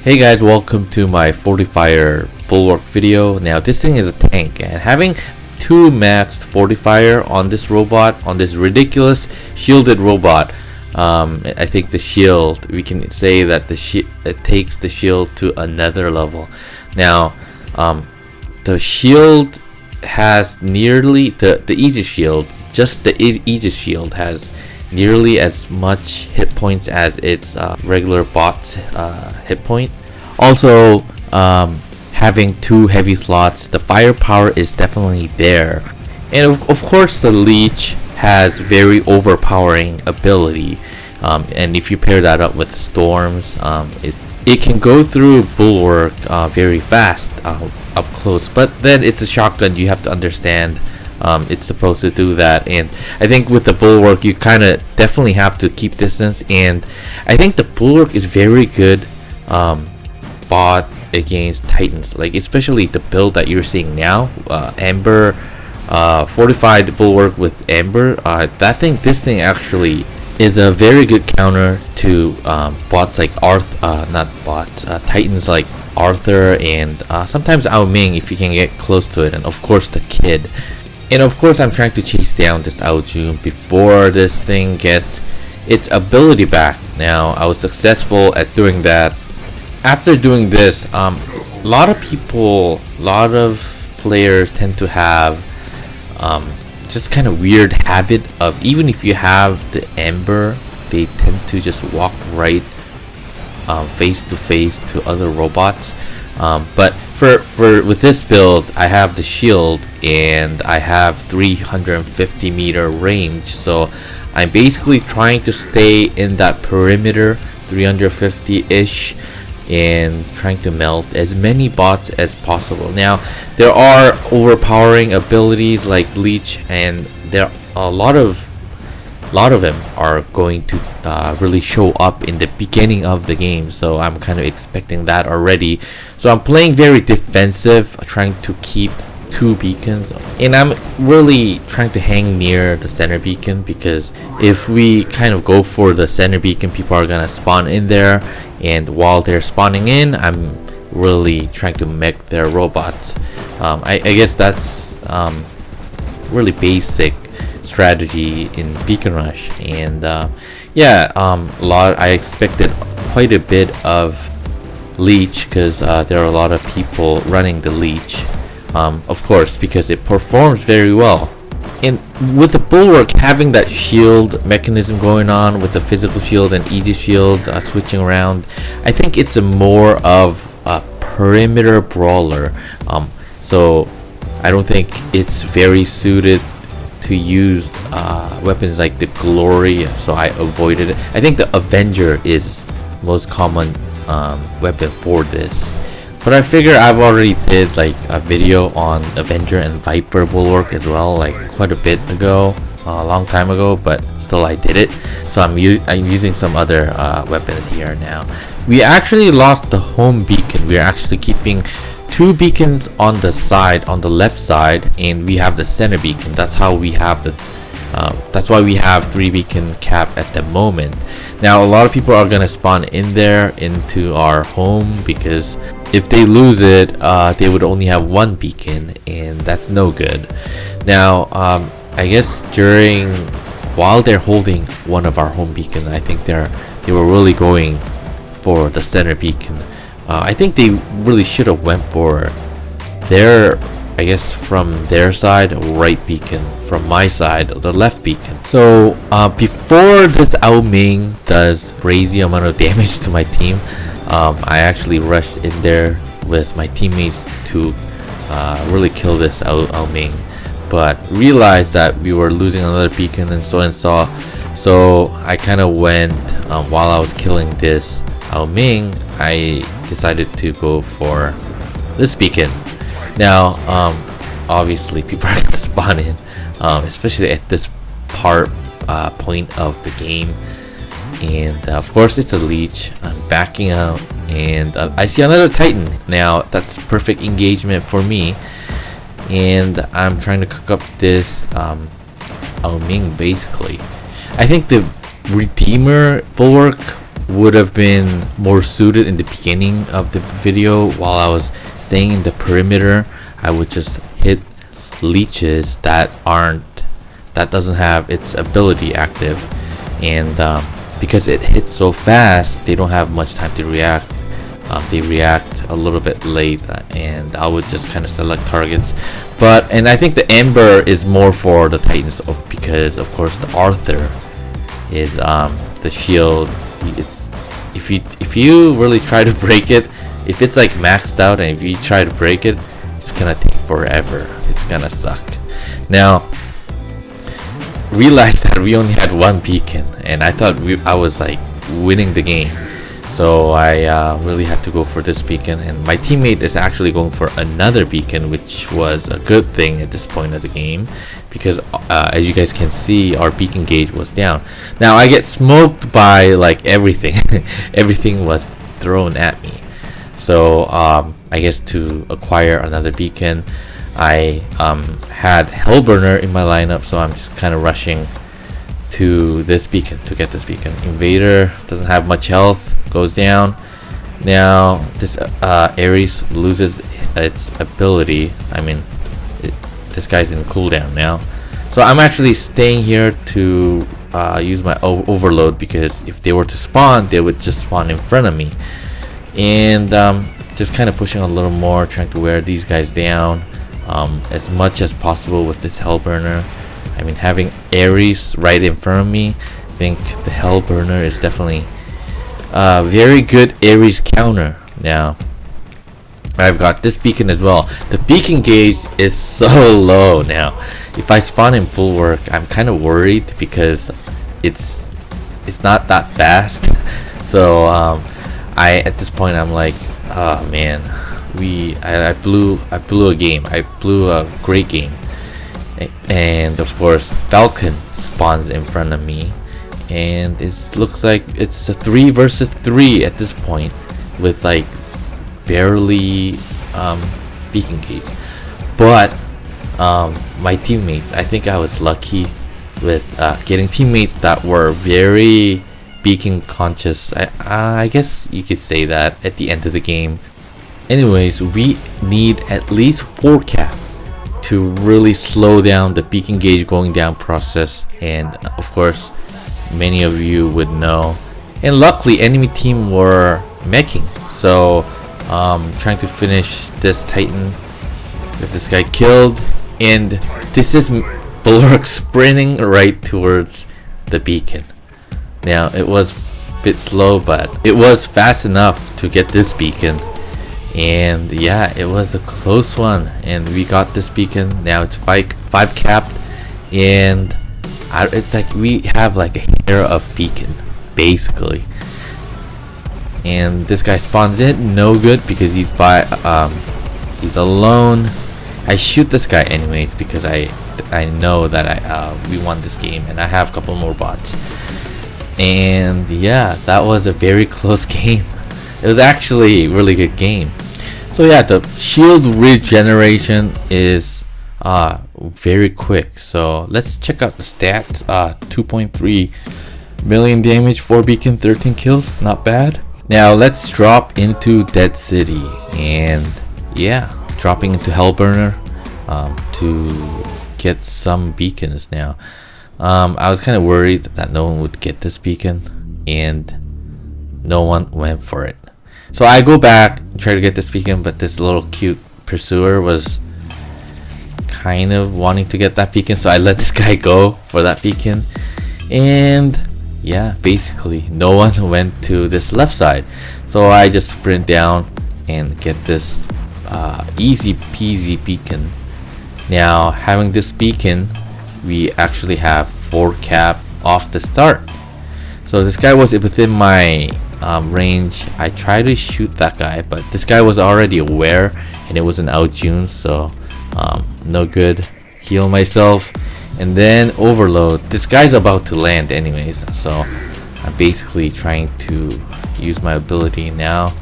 Hey guys, welcome to my Fortifier Bulwark video. Now this thing is a tank, and having two maxed Fortifier on this robot, on this ridiculous shielded robot, I think the shield, we can say that it takes the shield to another level. Now the shield has nearly the aegis shield, just the aegis shield has nearly as much hit points as its regular bot's hit point. Also, having two heavy slots, the firepower is definitely there, and of course the leech has very overpowering ability, and if you pair that up with storms, it can go through Bulwark very fast up close. But then it's a shotgun, you have to understand it's supposed to do that, and I think with the Bulwark you kind of definitely have to keep distance, and I think the Bulwark is very good bot against Titans, like especially the build that you're seeing now, Ember, Fortified Bulwark with Ember. This thing actually is a very good counter to bots like Titans like Arthur, and sometimes Ao Ming if you can get close to it, and of course the Kid. And of course I'm trying to chase down this Ao Jun before this thing gets its ability back. Now I was successful at doing that. After doing this, a lot of players tend to have just kind of weird habit of, even if you have the Ember, they tend to just walk right face to face to other robots. But for with this build, I have the shield and I have 350 meter range, so I'm basically trying to stay in that perimeter 350-ish and trying to melt as many bots as possible. Now there are overpowering abilities like leech, and there are a lot of them are going to really show up in the beginning of the game, so I'm kind of expecting that already. So I'm playing very defensive, trying to keep two beacons, and I'm really trying to hang near the center beacon, because if we kind of go for the center beacon, people are gonna spawn in there, and while they're spawning in, I'm really trying to mech their robots. I guess that's really basic strategy in Beacon Rush, and I expected quite a bit of leech, because there are a lot of people running the leech, of course, because it performs very well. And with the Bulwark having that shield mechanism going on with the physical shield and easy shield switching around, I think it's a more of a perimeter brawler, so I don't think it's very suited to use weapons like the Glory, so I avoided it. I think the Avenger is most common weapon for this, but I figure I've already did like a video on Avenger and Viper Bulwark as well, like quite a bit ago, a long time ago, but still I did it. So I'm using some other weapons here now. We actually lost the home beacon. We're actually keeping two beacons on the side, on the left side, and we have the center beacon. That's how we have the that's why we have 3 beacon cap at the moment. Now a lot of people are gonna spawn in there into our home, because if they lose it, they would only have 1 beacon, and that's no good. Now I guess while they're holding one of our home beacons, I think they were really going for the center beacon. I think they really should have went for I guess from their side, right beacon, from my side, the left beacon. So before this Ao Ming does crazy amount of damage to my team, I actually rushed in there with my teammates to really kill this Ao Ming, but realized that we were losing another beacon and so so I kind of went, while I was killing this Ao Ming, I decided to go for this beacon. Now obviously people are gonna spawn in, especially at this point of the game, and of course it's a leech. I'm backing out, and I see another Titan. Now that's perfect engagement for me, and I'm trying to cook up this Ao Ming. Basically I think the Redeemer Bulwark would have been more suited in the beginning of the video. While I was staying in the perimeter, I would just hit leeches that doesn't have its ability active, and because it hits so fast, they don't have much time to react. They react a little bit late, and I would just kind of select targets. And I think the ember is more for the titans, because of course the Arthur is the shield. It's if you really try to break it, if it's like maxed out, and if you try to break it, it's gonna take forever. It's gonna suck. Now, realized that we only had one beacon, and I thought I was like winning the game. So I really had to go for this beacon, and my teammate is actually going for another beacon, which was a good thing at this point of the game, because as you guys can see, our beacon gauge was down. Now I get smoked by like everything. Everything was thrown at me. So I guess to acquire another beacon, I had Hellburner in my lineup, so I'm just kind of rushing to this beacon to get this beacon. Invader doesn't have much health, goes down. Now this Ares loses its ability. I mean, this guy's in cooldown now, so I'm actually staying here to use my overload, because if they were to spawn, they would just spawn in front of me. And just kind of pushing a little more, trying to wear these guys down as much as possible with this Hellburner. I mean, having Ares right in front of me, I think the Hellburner is definitely very good Ares counter. Now I've got this beacon as well. The beacon gauge is so low now. If I spawn in Bulwark, I'm kind of worried, because it's not that fast. So at this point I'm like, oh man, I blew a game. I blew a great game. And of course Falcon spawns in front of me, and it looks like it's a 3 versus 3 at this point, with like barely beacon gauge. But my teammates, I think I was lucky with getting teammates that were very beacon conscious. I guess you could say that at the end of the game. Anyways, we need at least 4 cap to really slow down the beacon gauge going down process, and of course many of you would know. And luckily enemy team were meching, so trying to finish this titan, get this guy killed, and this is Bulwark sprinting right towards the beacon. Now it was a bit slow, but it was fast enough to get this beacon. And yeah, it was a close one, and we got this beacon. Now it's 5 capped, and it's like we have like a hair of beacon basically. And this guy spawns in, no good, because he's he's alone. I shoot this guy anyways, because I know that we won this game, and I have a couple more bots. And yeah, that was a very close game. It was actually a really good game. So yeah, the shield regeneration is very quick. So let's check out the stats. 2.3 million damage, 4 beacon, 13 kills, not bad. Now let's drop into Dead City, and yeah, dropping into Hellburner to get some beacons. Now I was kind of worried that no one would get this beacon, and no one went for it. So I go back, try to get this beacon, but this little cute pursuer was kind of wanting to get that beacon, so I let this guy go for that beacon. And yeah, basically no one went to this left side, so I just sprint down and get this easy peasy beacon. Now having this beacon, we actually have 4 cap off the start. So this guy was within my range. I tried to shoot that guy, but this guy was already aware, and it was an out June, so no good. Heal myself, and then overload. This guy's about to land anyways, so I'm basically trying to use my ability now.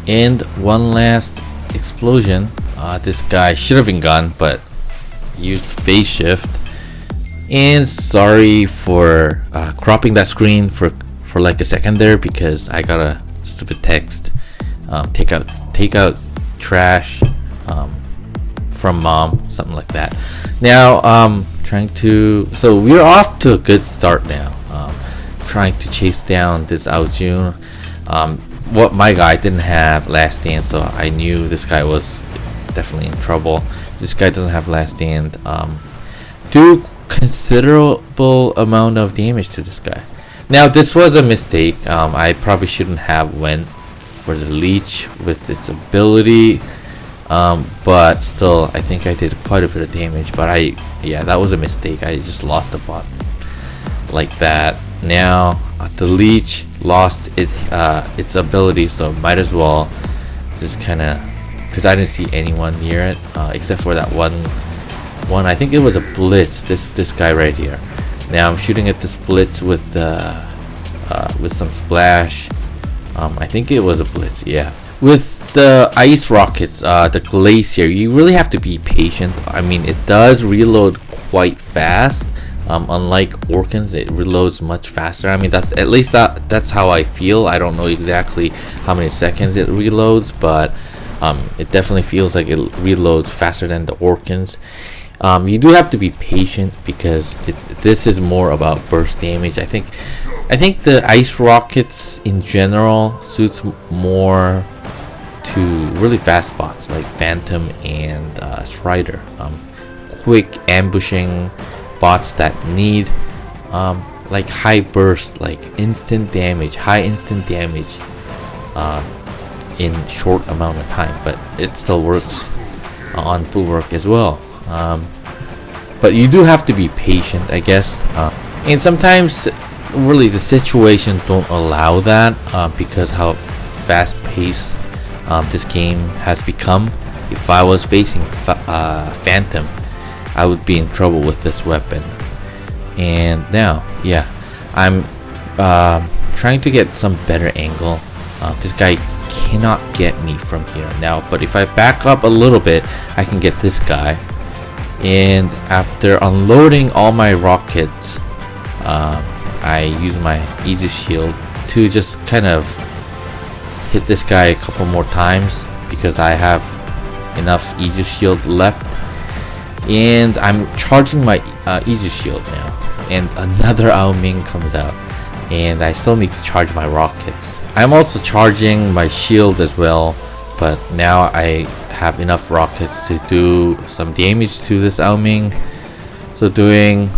And one last explosion. This guy should have been gone, but used phase shift. And sorry for cropping that screen for for like a second there because I got a stupid text. Take out trash from mom, something like that. Now so we're off to a good start now. Trying to chase down this Aojun. What my guy didn't have last stand, so I knew this guy was definitely in trouble. This guy doesn't have last stand. Do considerable amount of damage to this guy. Now this was a mistake. I probably shouldn't have went for the leech with its ability, but still I think I did quite a bit of damage. But yeah, that was a mistake. I just lost the bot like that. Now the leech lost its ability, so might as well just kind of, because I didn't see anyone near it except for that one. I think it was a blitz. This guy right here. Now I'm shooting at this blitz with some splash. I think it was a blitz. Yeah. With the ice rockets, the glacier, you really have to be patient. I mean, it does reload quite fast. Unlike Orkans, it reloads much faster. I mean, that's how I feel. I don't know exactly how many seconds it reloads, but it definitely feels like it reloads faster than the Orkans. You do have to be patient because this is more about burst damage. I think the ice rockets in general suits more to really fast bots like Phantom and Strider. Quick ambushing bots that need like high burst, like high instant damage in short amount of time, but it still works on Bulwark as well. But you do have to be patient, I guess, and sometimes really the situation don't allow that because how fast paced this game has become. If I was facing Phantom, I would be in trouble with this weapon. And now, yeah, I'm trying to get some better angle. This guy cannot get me from here now, but if I back up a little bit, I can get this guy. And after unloading all my rockets, I use my aegis shield to just kind of hit this guy a couple more times because I have enough aegis shield left. And I'm charging my aegis shield now, and another Ao Ming comes out, and I still need to charge my rockets. I'm also charging my shield as well, but now I have enough rockets to do some damage to this Ao Ming. So doing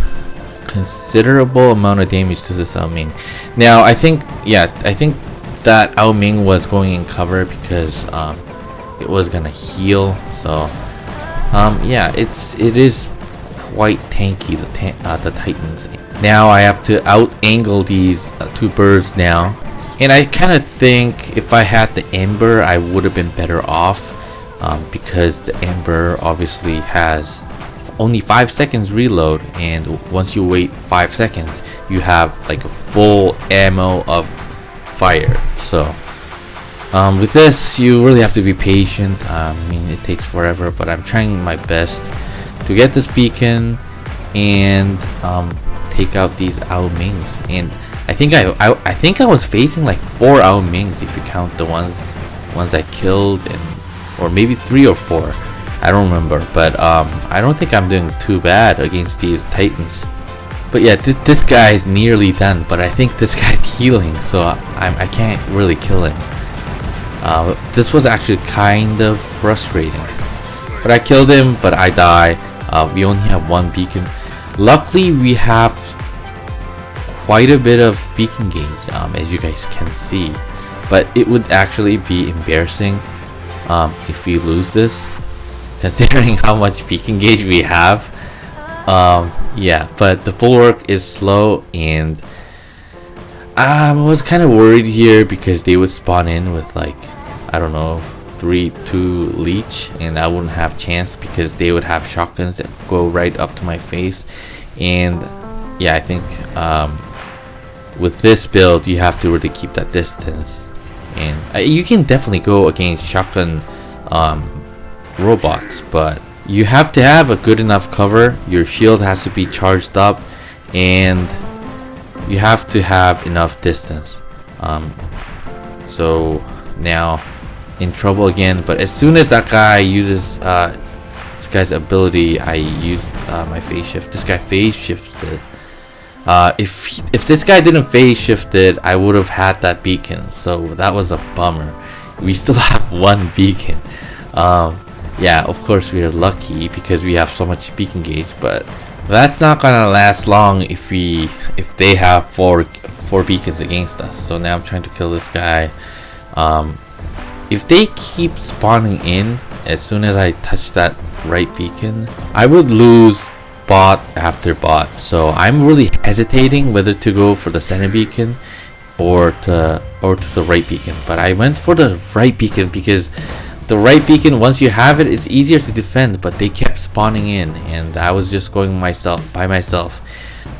considerable amount of damage to this Ao Ming. Now I think that Ao Ming was going in cover because it was gonna heal. So yeah, it is quite tanky, the Titans. Now I have to out angle these two birds now, and I kind of think if I had the ember I would have been better off, because the ember obviously has only 5 seconds reload, and once you wait 5 seconds you have like a full ammo of fire. So with this you really have to be patient. I mean, it takes forever, but I'm trying my best to get this beacon and take out these Ao Mings. And I think I was facing like 4 Ao Mings if you count the ones I killed, or maybe 3 or 4. I don't remember, but I don't think I'm doing too bad against these Titans. But yeah, this guy is nearly done, but I think this guy's healing, so I can't really kill him. This was actually kind of frustrating, but I killed him, but I die. We only have 1 beacon. Luckily we have quite a bit of beacon gauge, as you guys can see, but it would actually be embarrassing if we lose this, considering how much beacon gauge we have. Yeah, but the Bulwark is slow, and I was kind of worried here because they would spawn in with like, I don't know, 3-2 leech, and I wouldn't have chance because they would have shotguns that go right up to my face. And yeah, I think with this build you have to really keep that distance, and you can definitely go against shotgun robots, but you have to have a good enough cover. Your shield has to be charged up, and you have to have enough distance. So now in trouble again, but as soon as that guy uses this guy's ability, I used my phase shift. This guy phase shifted. If this guy didn't phase shifted, I would have had that beacon, so that was a bummer. We still have one beacon. Yeah, of course we are lucky because we have so much beacon gauge, but that's not gonna last long if they have four beacons against us. So now I'm trying to kill this guy. If they keep spawning in as soon as I touch that right beacon, I would lose bot after bot. So I'm really hesitating whether to go for the center beacon or to the right beacon. But I went for the right beacon because the right beacon, once you have it, it's easier to defend, but they kept spawning in and I was just going by myself.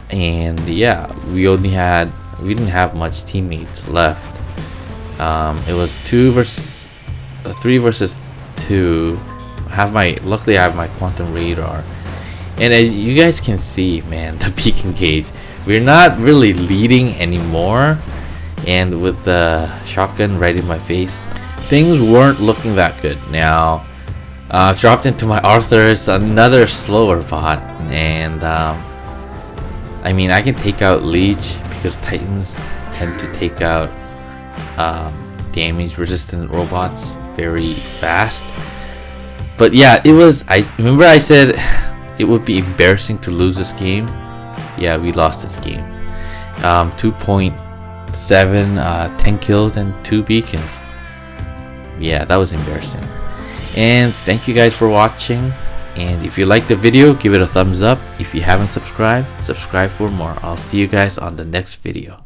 And yeah, we didn't have much teammates left. It was 3 versus 2. Luckily I have my quantum radar. And as you guys can see, man, the beacon gauge, we're not really leading anymore. And with the shotgun right in my face, things weren't looking that good. Now, dropped into my Arthur. It's another slower bot, and I mean, I can take out leech because Titans tend to take out damage resistant robots very fast. But yeah, I remember I said it would be embarrassing to lose this game. Yeah, we lost this game. 2.7, 10 kills and 2 beacons. Yeah, that was embarrassing. And thank you guys for watching. And if you liked the video, give it a thumbs up. If you haven't subscribed, subscribe for more. I'll see you guys on the next video.